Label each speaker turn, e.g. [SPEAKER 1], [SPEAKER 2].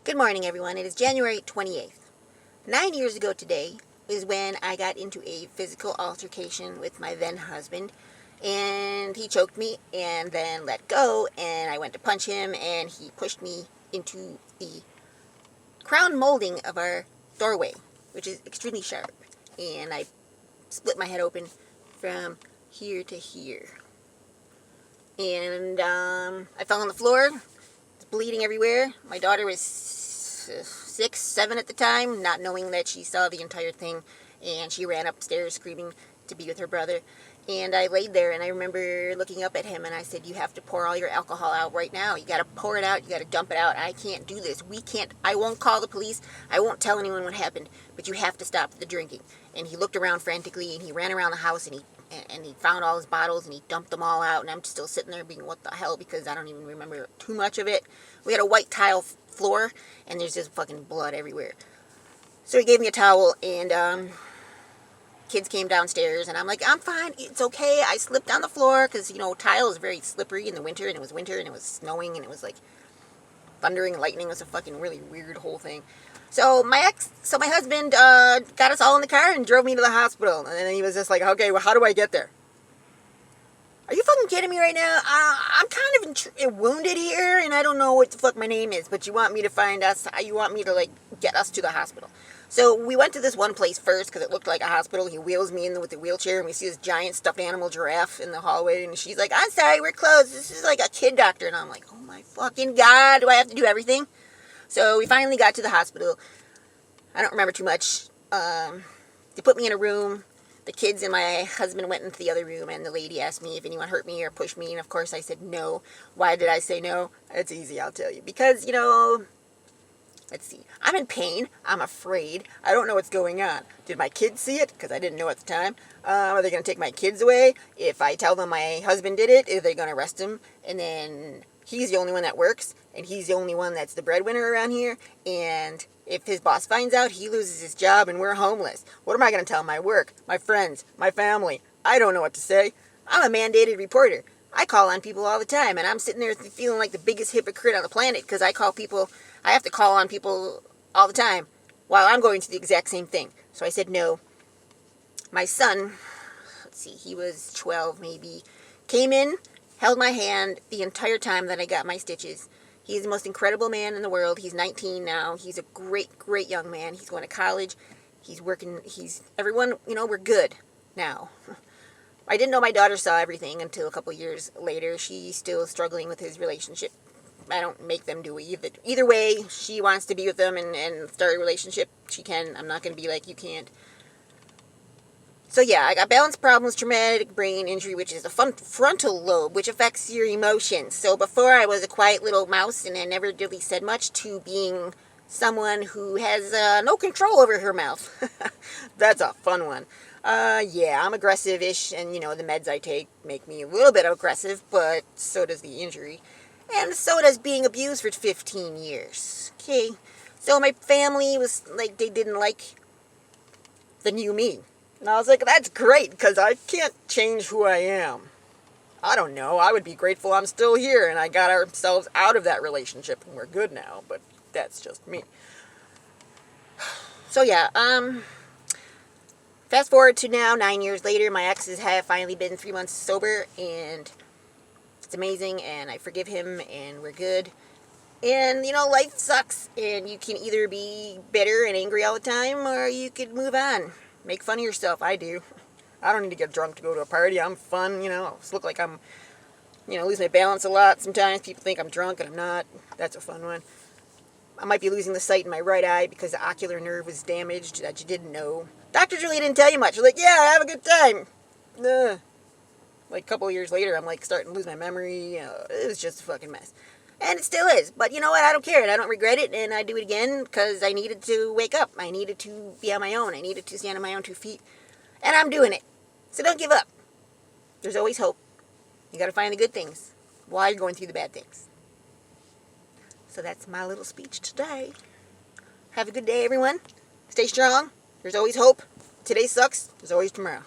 [SPEAKER 1] Good morning, everyone. It is January 28th. 9 years ago today is when I got into a physical altercation with my then husband, and he choked me and then let go, and I went to punch him, and he pushed me into the crown molding of our doorway, which is extremely sharp, and I split my head open from here to here. And I fell on the floor. It's bleeding everywhere. My daughter was 6, 7 at the time, not knowing that she saw the entire thing, and she ran upstairs screaming to be with her brother. And I laid there, and I remember looking up at him, and I said, "You have to pour all your alcohol out right now. You got to pour it out. You got to dump it out. I can't do this. We can't. I won't call the police. I won't tell anyone what happened, but you have to stop the drinking." And he looked around frantically, and he ran around the house, and he found all his bottles, and he dumped them all out, and I'm still sitting there being, what the hell, because I don't even remember too much of it. We had a white tile floor, and there's just fucking blood everywhere. So he gave me a towel, and kids came downstairs, and I'm like, "I'm fine, it's okay." I slipped on the floor, because, tile is very slippery in the winter, and it was winter, and it was snowing, and it was like thundering and lightning. It was a fucking really weird whole thing. So my husband got us all in the car and drove me to the hospital, and then he was just like, "Okay, well, how do I get there?" Are you fucking kidding me right now? I'm kind of wounded here, and I don't know what the fuck my name is, but you want me to find us, you want me to, get us to the hospital. So we went to this one place first, because it looked like a hospital. He wheels me in with the wheelchair, and we see this giant stuffed animal giraffe in the hallway, and she's like, "I'm sorry, we're closed. This is like a kid doctor." And I'm like, "Oh my fucking God, do I have to do everything?" So we finally got to the hospital. I don't remember too much. They put me in a room. The kids and my husband went into the other room, and the lady asked me if anyone hurt me or pushed me, and of course I said no. Why did I say no? It's easy, I'll tell you. Because, let's see. I'm in pain. I'm afraid. I don't know what's going on. Did my kids see it? Because I didn't know at the time. Are they going to take my kids away? If I tell them my husband did it, are they going to arrest him? And then he's the only one that works, and he's the only one that's the breadwinner around here, and if his boss finds out, he loses his job, and we're homeless. What am I going to tell my work, my friends, my family? I don't know what to say. I'm a mandated reporter. I call on people all the time, and I'm sitting there feeling like the biggest hypocrite on the planet, because I have to call on people all the time, while I'm going through the exact same thing. So I said no. My son, let's see, he was 12 maybe, came in, held my hand the entire time that I got my stitches. He's the most incredible man in the world. He's 19 now. He's a great, great young man. He's going to college. He's working. Everyone, we're good now. I didn't know my daughter saw everything until a couple years later. She's still struggling with his relationship. I don't make them do either. Either way, she wants to be with them and start a relationship. She can. I'm not going to be like, you can't. So yeah, I got balance problems, traumatic brain injury, which is the frontal lobe, which affects your emotions. So before I was a quiet little mouse and I never really said much, to being someone who has no control over her mouth. That's a fun one. Yeah, I'm aggressive-ish, and the meds I take make me a little bit aggressive, but so does the injury. And so does being abused for 15 years. Okay, so my family was like, they didn't like the new me. And I was like, that's great, because I can't change who I am. I don't know. I would be grateful I'm still here, and I got ourselves out of that relationship, and we're good now, but that's just me. So yeah, fast forward to now, 9 years later, my exes have finally been 3 months sober, and it's amazing, and I forgive him, and we're good. And, life sucks, and you can either be bitter and angry all the time, or you could move on. Make fun of yourself. I do. I don't need to get drunk to go to a party. I'm fun, I look like I'm, losing my balance a lot. Sometimes people think I'm drunk, and I'm not. That's a fun one. I might be losing the sight in my right eye because the ocular nerve was damaged that you didn't know. Doctors really didn't tell you much. They're like, yeah, have a good time. Like a couple of years later, I'm starting to lose my memory. It was just a fucking mess. And it still is. But you know what? I don't care. And I don't regret it. And I do it again because I needed to wake up. I needed to be on my own. I needed to stand on my own 2 feet. And I'm doing it. So don't give up. There's always hope. You got to find the good things while you're going through the bad things. So that's my little speech today. Have a good day, everyone. Stay strong. There's always hope. Today sucks. There's always tomorrow.